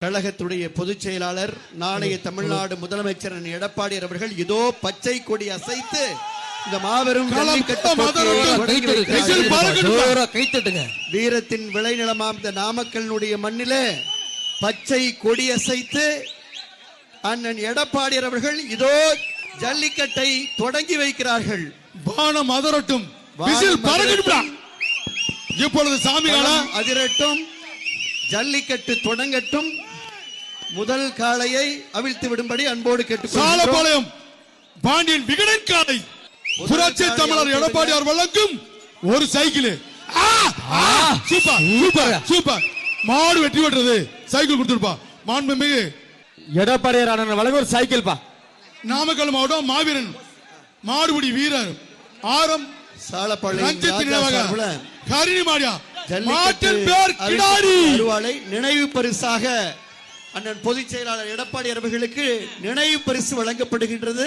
கழகத்துடைய பொதுச் செயலாளர் நாளைய தமிழ்நாடு முதலமைச்சர் எடப்பாடி அவர்கள் இதோ பச்சை கொடி அசைத்து இந்த மாபெரும் வீரத்தின் விளைநிலமாம் இந்த நாமக்கல்லுடைய மண்ணிலே பச்சை கொடி அசைத்து அண்ணன் எடப்பாடி அவர்கள் இதோ ஜல்லிக்கட்டை தொடங்கி வைக்கிறார்கள். வானம் அதிரட்டும், இப்பொழுது சாமியாலம் அதிரட்டும், ஜல்லிக்கட்டு தொடங்கட்டும். முதல் காளையை அவிழ்த்து விடும்படி அன்போடு கேட்டுக்கொள்கிறோம். பாண்டியன் விகடன் காளை புரட்சி தமிழர் எடப்பாடி வழங்கும் ஒரு சைக்கிள். Super super super. மாடு வெற்றி பெற்றது. சைக்கிள் கொடுத்துருப்பா. மாண்புமிகு எடப்பாடியார் வழங்க ஒரு சைக்கிள் பா. நாமக்கல் மாவட்டம் மாவீரன் மாடுபிடி வீரர் ஆரம் நினைவு பரிசாக அண்ணன் பொதுச் செயலாளர் எடப்பாடி அவர்களுக்கு நினைவு பரிசு வழங்கப்படுகின்றது.